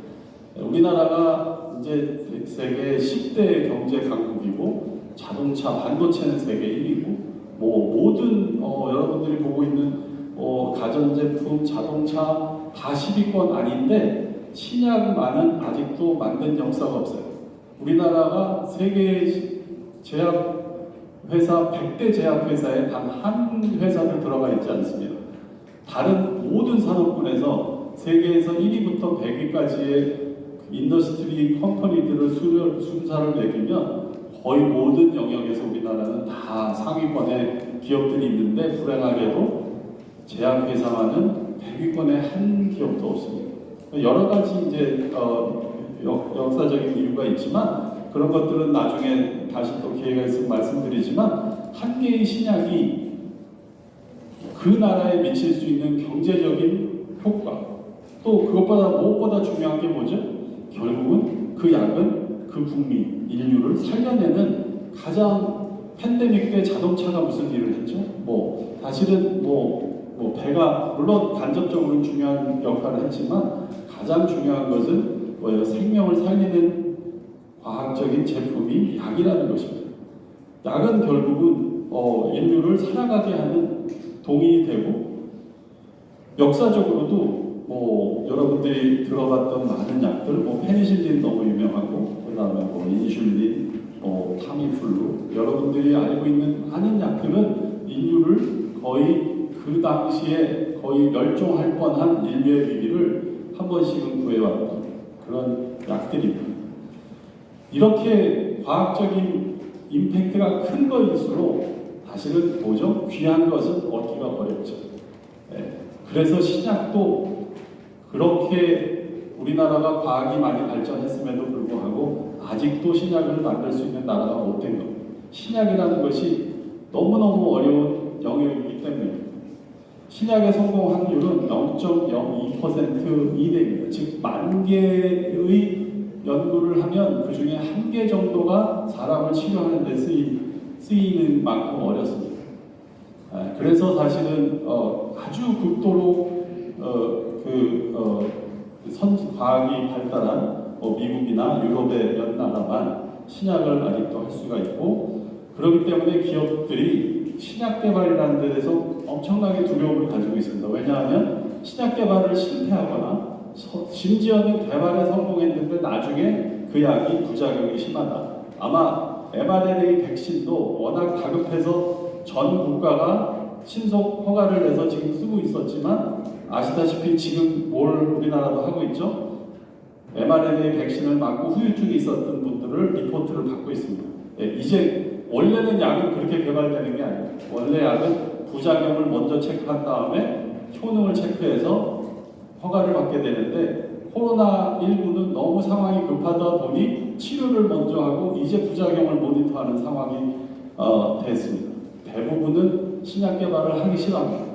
우리나라가 이제 세계 10대 경제 강국이고 자동차 반도체는 세계 1위고 뭐 모든 여러분들이 보고 있는 가전제품, 자동차 다 10위권 아닌데 신약만은 아직도 만든 역사가 없어요. 우리나라가 세계 제약회사 100대 제약회사에 단 한 회사도 들어가 있지 않습니다. 다른 모든 산업군에서 세계에서 1위부터 100위까지의 인더스트리 컴퍼니들을 순사를 매기면 거의 모든 영역에서 우리나라는 다 상위권의 기업들이 있는데 불행하게도 제약회사만은 100위권에 한 기업도 없습니다. 여러 가지 이제 역사적인 이유가 있지만 그런 것들은 나중에 다시 또 기회가 있으면 말씀드리지만 한 개의 신약이 그 나라에 미칠 수 있는 경제적인 효과 또 그것보다 무엇보다 중요한 게 뭐죠? 결국은 그 약은 그 국민, 인류를 살려내는 가장 팬데믹 때 자동차가 무슨 일을 했죠? 뭐 사실은 배가 물론 간접적으로 중요한 역할을 했지만 가장 중요한 것은 뭐예요? 생명을 살리는 과학적인 제품이 약이라는 것입니다. 약은 결국은 인류를 살아가게 하는 동이 되고 역사적으로도 여러분들이 들어봤던 많은 약들, 페니실린 너무 유명하고 그다음에 인슐린, 타미플루 여러분들이 알고 있는 많은 약들은 인류를 거의 그 당시에 거의 멸종할 뻔한 인류의 위기를 한 번씩은 구해왔던 그런 약들입니다. 이렇게 과학적인 임팩트가 큰 거일수록 사실은 뭐죠? 귀한 것은 얻기가 어렵죠. 네. 그래서 신약도 그렇게 우리나라가 과학이 많이 발전했음에도 불구하고 아직도 신약을 만들 수 있는 나라가 못 된 겁니다. 신약이라는 것이 너무너무 어려운 영역이기 때문에 신약의 성공 확률은 0.02% 이내입니다. 즉, 10,000개의 연구를 하면 그 중에 1개 정도가 사람을 치료하는 데 쓰이는 만큼 어렵습니다. 그래서 사실은 아주 극도로 과학이 발달한 미국이나 유럽의 몇 나라만 신약을 아직도 할 수가 있고, 그렇기 때문에 기업들이 신약 개발이라는 데 대해서 엄청나게 두려움을 가지고 있습니다. 왜냐하면 신약 개발을 실패하거나 심지어는 개발에 성공했는데 나중에 그 약이 부작용이 심하다. 아마 mRNA 백신도 워낙 다급해서 전 국가가 신속 허가를 내서 지금 쓰고 있었지만, 아시다시피 지금 뭘 우리나라도 하고 있죠? mRNA 백신을 맞고 후유증이 있었던 분들을 리포트를 받고 있습니다. 이제 원래는 약은 그렇게 개발되는 게 아니에요. 원래 약은 부작용을 먼저 체크한 다음에 효능을 체크해서 허가를 받게 되는데, 코로나19는 너무 상황이 급하다 보니 치료를 먼저 하고 이제 부작용을 모니터하는 상황이 됐습니다. 대부분은 신약 개발을 하기 싫어합니다.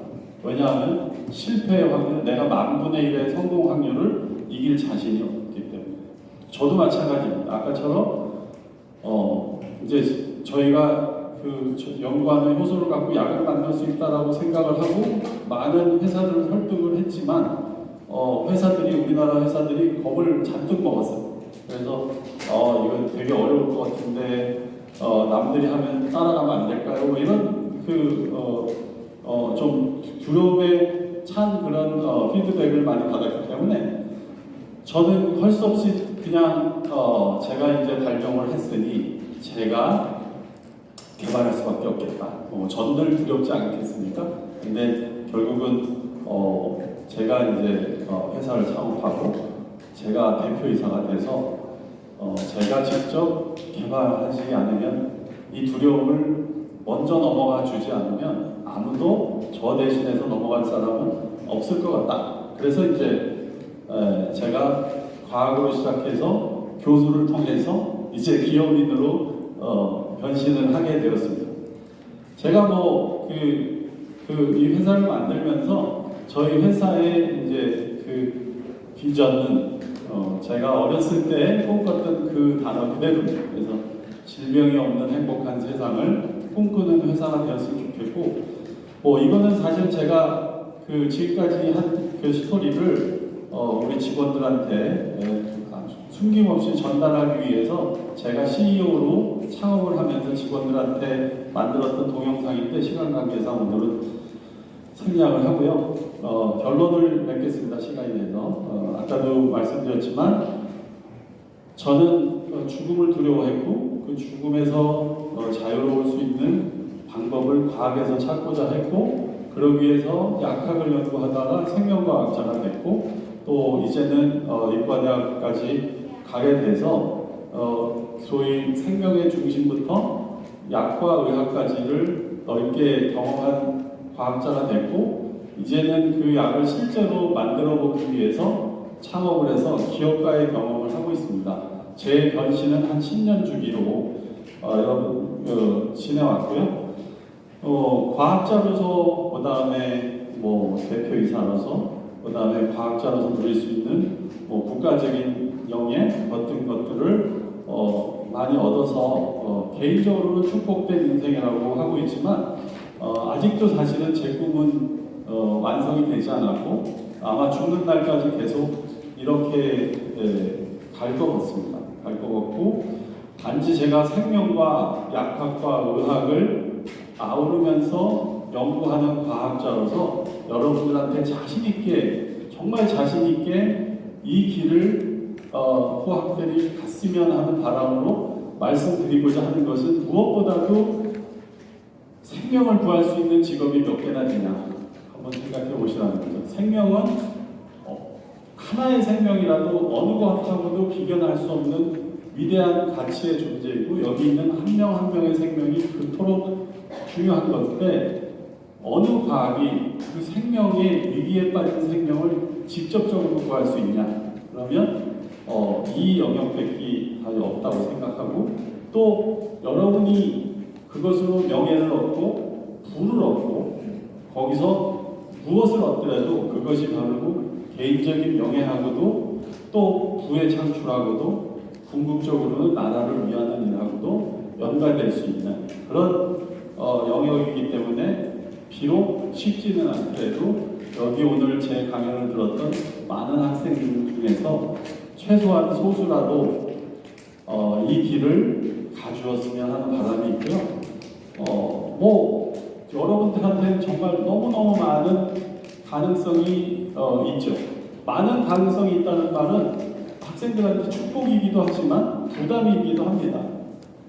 왜냐하면 실패의 확률, 내가 10,000분의 1의 성공 확률을 이길 자신이 없기 때문에. 저도 마찬가지입니다. 아까처럼 이제 저희가 연구하는 효소를 갖고 약을 만들 수 있다라고 생각을 하고 많은 회사들을 설득을 했지만, 우리나라 회사들이 겁을 잔뜩 먹었어요. 그래서 이건 되게 어려울 것 같은데 남들이 하면 따라가면 안 될까요? 뭐 이런 좀 두려움에 찬 그런 피드백을 많이 받았기 때문에 저는 할 수 없이 그냥 제가 이제 발명을 했으니 제가 개발할 수밖에 없겠다. 전들 두렵지 않겠습니까? 근데 결국은 제가 이제 회사를 창업하고 제가 대표이사가 돼서 제가 직접 개발하지 않으면, 이 두려움을 먼저 넘어가 주지 않으면 아무도 저 대신해서 넘어갈 사람은 없을 것 같다. 그래서 이제 제가 과학으로 시작해서 교수를 통해서 이제 기업인으로 변신을 하게 되었습니다. 제가 이 회사를 만들면서 저희 회사의 이제 비전은 제가 어렸을 때 꿈꿨던 그 단어 그대로입니다. 그래서 질병이 없는 행복한 세상을 꿈꾸는 회사가 되었으면 좋겠고, 이거는 사실 제가 지금까지 한 그 스토리를 우리 직원들한테 숨김없이 전달하기 위해서 제가 CEO로 창업을 하면서 직원들한테 만들었던 동영상인데, 시간 관계상 오늘은 생략을 하고요. 결론을 맺겠습니다. 시간이 돼서. 아까도 말씀드렸지만 저는 죽음을 두려워했고, 그 죽음에서 자유로울 수 있는 방법을 과학에서 찾고자 했고, 그러기 위해서 약학을 연구하다가 생명과학자가 됐고, 또 이제는 의과대학까지 가게 돼서 소위 생명의 중심부터 약과 의학까지를 넓게 경험한 과학자가 됐고, 이제는 그 약을 실제로 만들어 보기 위해서 창업을 해서 기업가의 경험을 하고 있습니다. 제 변신은 한 10년 주기로 지내왔고요. 과학자로서, 그 다음에 대표이사로서, 그 다음에 과학자로서 누릴 수 있는 국가적인 영예 같은 것들을 많이 얻어서 개인적으로는 축복된 인생이라고 하고 있지만, 아직도 사실은 제 꿈은 완성이 되지 않았고, 아마 죽는 날까지 계속 이렇게 갈 것 같습니다. 갈 것 같고, 단지 제가 생명과 약학과 의학을 아우르면서 연구하는 과학자로서 여러분들한테 자신있게, 정말 자신있게 이 길을 후학들이 갔으면 하는 바람으로 말씀드리고자 하는 것은, 무엇보다도 생명을 구할 수 있는 직업이 몇 개나 되냐 한번 생각해 보시라는 거죠. 생명은 하나의 생명이라도 어느 것하고도 비견할 수 없는 위대한 가치의 존재이고, 여기 있는 한 명 한 명의 생명이 그토록 중요한 것인데, 어느 과학이 그 생명의 위기에 빠진 생명을 직접적으로 구할 수 있냐? 그러면 이 영역밖에 답이 없다고 생각하고, 또 여러분이 그것으로 명예를 얻고 부를 얻고 거기서 무엇을 얻더라도 그것이 바로 개인적인 명예하고도 또 부의 창출하고도 궁극적으로는 나라를 위하는 일하고도 연관될 수 있는 그런 영역이기 때문에 비록 쉽지는 않더라도 여기 오늘 제 강연을 들었던 많은 학생들 중에서 최소한 소수라도 이 길을 가주었으면 하는 바람이 있고요. 뭐 여러분들한테는 정말 너무너무 많은 가능성이 있죠. 많은 가능성이 있다는 말은 학생들한테 축복이기도 하지만 부담이기도 합니다.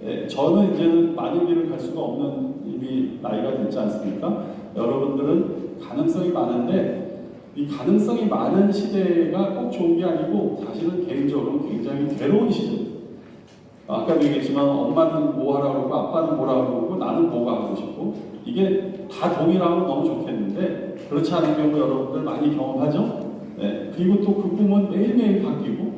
예, 저는 이제는 많은 길을 갈 수가 없는 이미 나이가 됐지 않습니까? 여러분들은 가능성이 많은데 이 가능성이 많은 시대가 꼭 좋은 게 아니고 사실은 개인적으로 굉장히 괴로운 시대. 아까도 얘기했지만 엄마는 뭐 하라고 그러고 아빠는 뭐라고 그러고 나는 뭐가 하고 싶고 이게 다 동일하면 너무 좋겠는데 그렇지 않은 경우 여러분들 많이 경험하죠? 네. 그리고 또 그 꿈은 매일매일 바뀌고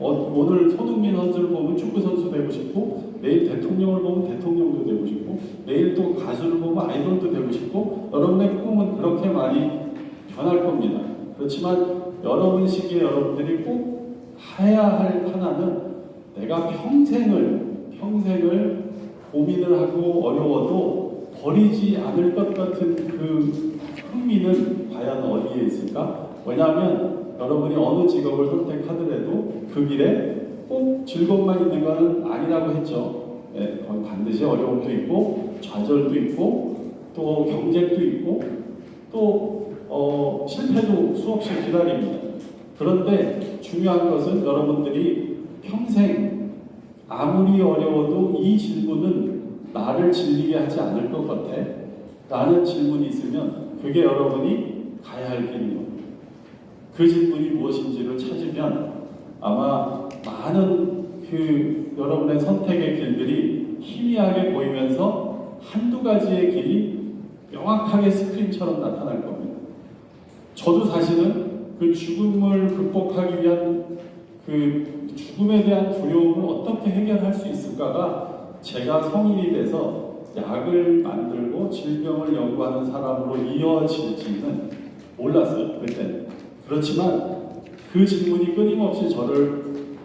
오늘 손흥민 선수를 보면 축구 선수 되고 싶고 내일 대통령을 보면 대통령도 되고 싶고 내일 또 가수를 보면 아이돌도 되고 싶고 여러분의 꿈은 그렇게 많이 변할 겁니다. 그렇지만 여러분 시기에 여러분들이 꼭 해야 할 하나는 내가 평생을 고민을 하고 어려워도 버리지 않을 것 같은 그 흥미는 과연 어디에 있을까? 왜냐하면 여러분이 어느 직업을 선택하더라도 그 길에 꼭 즐거움만 있는 것은 아니라고 했죠. 네, 거기 반드시 어려움도 있고 좌절도 있고 또 경쟁도 있고 또 실패도 수없이 기다립니다. 그런데 중요한 것은 여러분들이 평생 아무리 어려워도 이 질문은 나를 질리게 하지 않을 것 같아 라는 질문이 있으면 그게 여러분이 가야 할 길이요. 그 질문이 무엇인지를 찾으면 아마 많은 그 여러분의 선택의 길들이 희미하게 보이면서 한두 가지의 길이 명확하게 스크린처럼 나타날 겁니다. 저도 사실은 그 죽음을 극복하기 위한 그 죽음에 대한 두려움을 어떻게 해결할 수 있을까가 제가 성인이 돼서 약을 만들고 질병을 연구하는 사람으로 이어질지는 몰랐어요, 그때는. 그렇지만 그 질문이 끊임없이 저를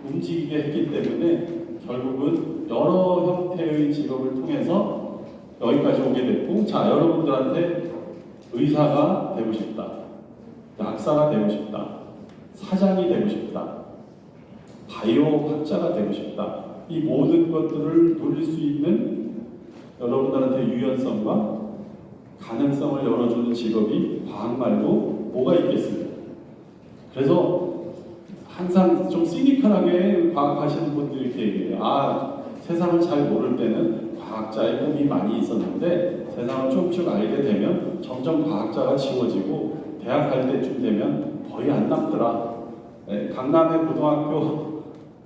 움직이게 했기 때문에 결국은 여러 형태의 직업을 통해서 여기까지 오게 됐고, 자, 여러분들한테 의사가 되고 싶다, 약사가 되고 싶다, 사장이 되고 싶다, 바이오 학자가 되고 싶다. 이 모든 것들을 누릴 수 있는 여러분들한테 유연성과 가능성을 열어주는 직업이 과학 말고 뭐가 있겠습니까? 그래서 항상 좀 시니컬하게 과학하시는 분들이 이렇게 얘기해요. 세상을 잘 모를 때는 과학자의 꿈이 많이 있었는데 세상을 쭉쭉 알게 되면 점점 과학자가 지워지고 대학 갈 때쯤 되면 거의 안 남더라. 강남의 고등학교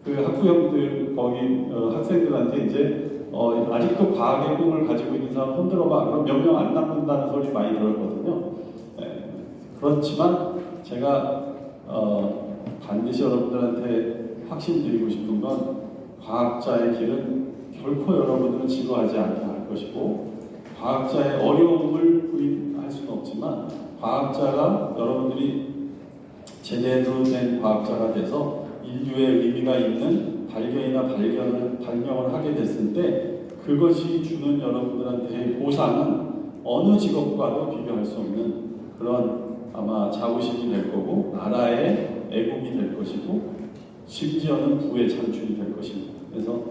그 학부형들 거기 학생들한테 이제 아직도 과학의 꿈을 가지고 있는 사람 손들어봐. 그럼 몇 명 안 남는다는 소리 많이 들었거든요. 그렇지만 제가 반드시 여러분들한테 확신드리고 싶은 건 과학자의 길은 결코 여러분들은 지루하지 않게 할 것이고 과학자의 어려움을 부인할 수는 없지만 과학자가 여러분들이 제대로 된 과학자가 돼서 인류의 의미가 있는 발견이나 발명을 하게 됐을 때 그것이 주는 여러분들한테의 보상은 어느 직업과도 비교할 수 없는 그런 아마 자부심이 될 거고 나라의 애국이 될 것이고 심지어는 부의 창출이 될 것입니다. 그래서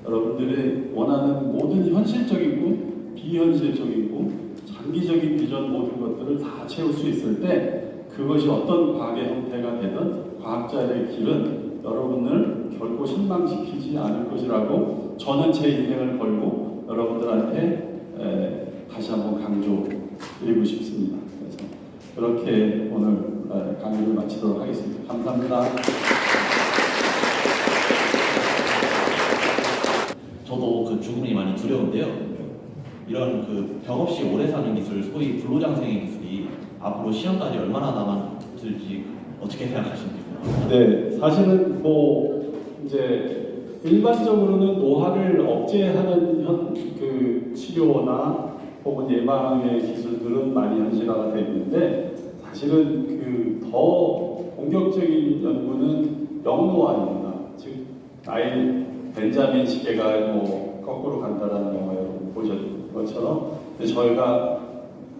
여러분들이 원하는 모든 현실적인 꿈, 비현실적인 꿈, 장기적인 비전 모든 것들을 다 채울 수 있을 때 그것이 어떤 과학의 형태가 되든 과학자의 길은 여러분을 결코 실망시키지 않을 것이라고 저는 제 인생을 걸고 여러분들한테 다시 한번 강조드리고 싶습니다. 그래서 그렇게 오늘 강의를 마치도록 하겠습니다. 감사합니다. 저도 그 죽음이 많이 두려운데요. 이런 그 병 없이 오래 사는 기술, 소위 불로장생의 기술이 앞으로 시험까지 얼마나 남았을지 어떻게 생각하십니까? 네, 사실은 뭐 이제 일반적으로는 노화를 억제하는 그 치료나 혹은 예방의 기술들은 많이 현실화가 되는데 사실은 그 더 본격적인 연구는 영노화입니다. 즉 나인 벤자민 시계가 뭐 거꾸로 간다라는 영화에 보셨던 것처럼 저희가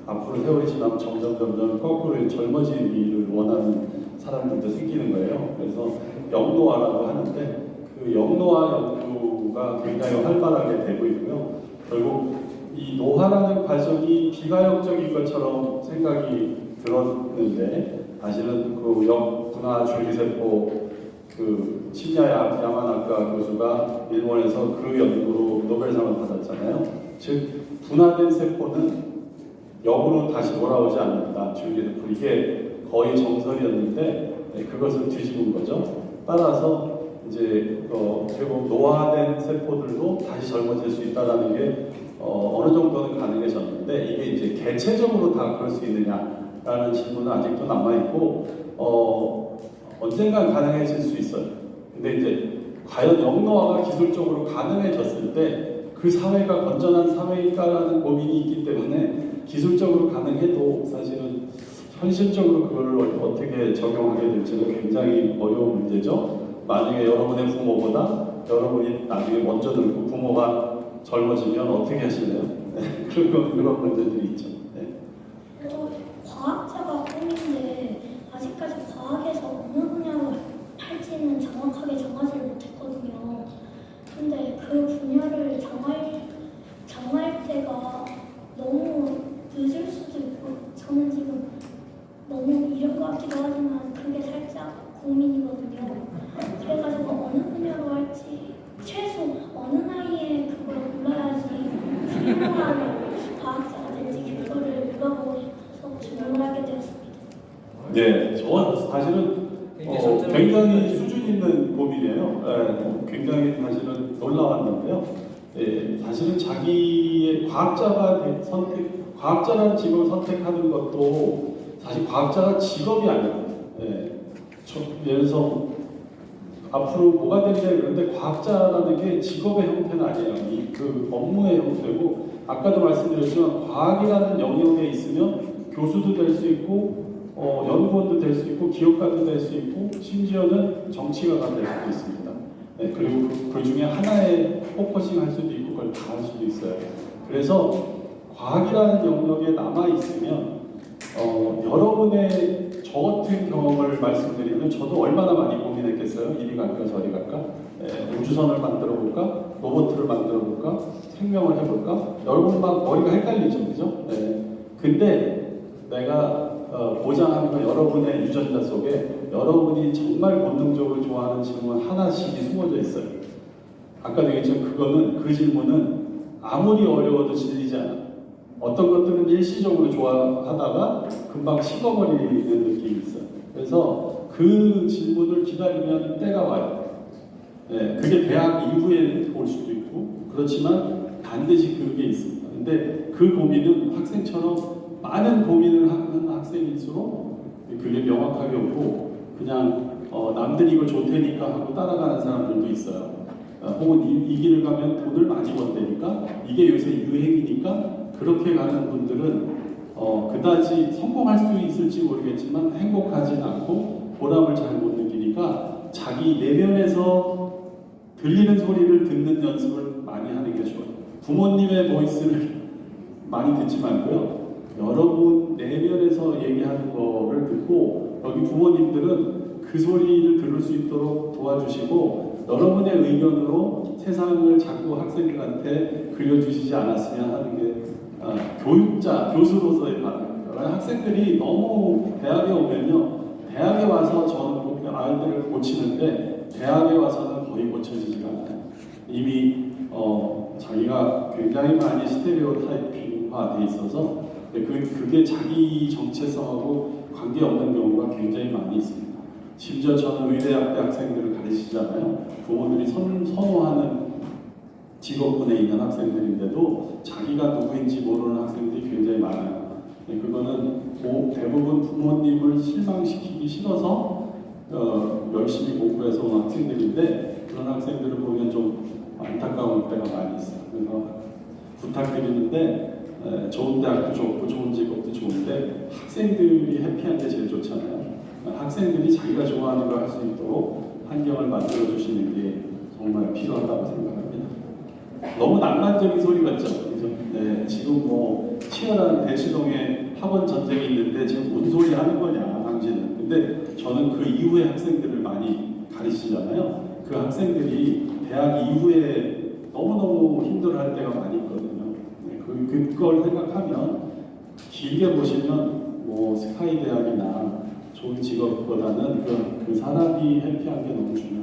앞으로 세월이 지나면 점점 거꾸로 젊어지기를 원하는 사람들도 생기는 거예요. 그래서 영노화라고 하는데 그 영노화 연구가 굉장히 활발하게 되고 있고요. 결국 이 노화라는 과정이 비가역적인 것처럼 생각이 들었는데 사실은 그 역분화 줄기세포 그 신야 야만학과 교수가 일본에서 그 연구로 노벨상을 받았잖아요. 즉 분화된 세포는 역으로 다시 돌아오지 않는다. 줄기세포 이게 거의 정설이었는데 그것을 뒤집은 거죠. 따라서 이제 결국 노화된 세포들도 다시 젊어질 수 있다라는 게 어느 정도는 가능해졌는데 이게 이제 개체적으로 다 그럴 수 있느냐라는 질문은 아직도 남아 있고 언젠가 가능해질 수 있어요. 근데 이제 과연 영노화가 기술적으로 가능해졌을 때 그 사회가 건전한 사회일까라는 고민이 있기 때문에 기술적으로 가능해도 사실은 현실적으로 그걸 어떻게 적용하게 될지는 굉장히 어려운 문제죠. 만약에 여러분의 부모보다 여러분이 나중에 먼저 늙고 부모가 젊어지면 어떻게 하실래요? 그런 문제들이 있죠. 네. 과학자가 꿈인데 아직까지 과학에서 어느 분야로 할지는 정확하게 정하지 못했거든요. 근데 그 분야를 정할 때가 너무 늦을 수도 있고 저는 지금 너무 이른 것 같기도 하지만 그게 살짝 고민이거든요. 그래가지고 어느 분야로 할지 최소 어느 나이에 그걸 몰라야지 훌륭한 과학자가 될지 그거를 물어보고 싶어서 질문을 하게 되었습니다. 네, 저 사실은 굉장히 수준 있는 고민이에요. 굉장히 사실은 놀라웠는데요. 사실은 자기의 과학자라는 직업을 선택하는 것도 사실 과학자가 직업이 아니에요. 예를 들어서 앞으로 뭐가 되냐 그런데 과학자라는 게 직업의 형태는 아니에요. 그 업무의 형태고 아까도 말씀드렸지만 과학이라는 영역에 있으면 교수도 될 수 있고 연구원도 될 수 있고 기업가도 될 수 있고 심지어는 정치가가 될 수도 있습니다. 그리고 그 중에 하나에 포커싱 할 수도 있고 그걸 다 할 수도 있어요. 그래서 과학이라는 영역에 남아 있으면 여러분의 저 같은 경험을 말씀드리면 저도 얼마나 많이 고민했겠어요. 이리 갈까 저리 갈까 우주선을 만들어 볼까 로봇을 만들어 볼까 생명을 해볼까 여러분 막 머리가 헷갈리죠, 그죠? 근데 내가 보장하는 건 여러분의 유전자 속에 여러분이 정말 본능적으로 좋아하는 질문 하나씩이 숨어져 있어요. 아까도 얘기했지만 그 질문은 아무리 어려워도 질리지 않아. 어떤 것들은 일시적으로 좋아하다가 금방 식어버리는 느낌이 있어요. 그래서 그 질문을 기다리면 때가 와요. 그게 대학 이후에 올 수도 있고 그렇지만 반드시 그게 있습니다. 근데 그 고민은 학생처럼 많은 고민을 하는 학생일수록 그게 명확하게 오고 그냥 남들이 이거 좋다니까 하고 따라가는 사람들도 있어요. 혹은 이 길을 가면 돈을 많이 번다니까 이게 요새 유행이니까 그렇게 가는 분들은 그다지 성공할 수 있을지 모르겠지만 행복하진 않고 보람을 잘 못 느끼니까 자기 내면에서 들리는 소리를 듣는 연습을 많이 하는 게 좋아요. 부모님의 보이스를 많이 듣지 말고요. 여러분 내면에서 얘기하는 거를 듣고 여기 부모님들은 그 소리를 들을 수 있도록 도와주시고 여러분의 의견으로 세상을 자꾸 학생들한테 그려주시지 않았으면 하는 게 교육자, 교수로서의 바람입니다. 학생들이 너무 대학에 오면요. 대학에 와서 저는 아이들을 고치는데 대학에 와서는 거의 고쳐지지가 않아요. 이미 자기가 굉장히 많이 스테레오타이핑화 돼 있어서 그게 자기 정체성하고 관계없는 경우가 굉장히 많이 있습니다. 심지어 저는 의대학대 학생들을 가르치잖아요. 부모들이 선호하는 직업군에 있는 학생들인데도 자기가 누구인지 모르는 학생들이 굉장히 많아요. 그거는 대부분 부모님을 실망시키기 싫어서 열심히 공부해서 온 학생들인데 그런 학생들을 보면 좀 안타까울 때가 많이 있어요. 그래서 부탁드리는데 좋은 대학도 좋고 좋은 직업도 좋은데 학생들이 해피한 게 제일 좋잖아요. 학생들이 자기가 좋아하는 걸 할 수 있도록 환경을 만들어 주시는 게 정말 필요하다고 생각합니다. 너무 낭만적인 소리 같죠? 그죠? 네, 지금 뭐 치열한 대치동에 학원 전쟁이 있는데 지금 뭔 소리 하는 거냐, 당신은. 근데 저는 그 이후의 학생들을 많이 가르치잖아요. 그 학생들이 대학 이후에 너무너무 힘들어할 때가 많이 있거든요. 네, 그걸 생각하면 길게 보시면 뭐 스카이 대학이나 좋은 직업보다는 그 사람이 해피한 게 너무 중요해요.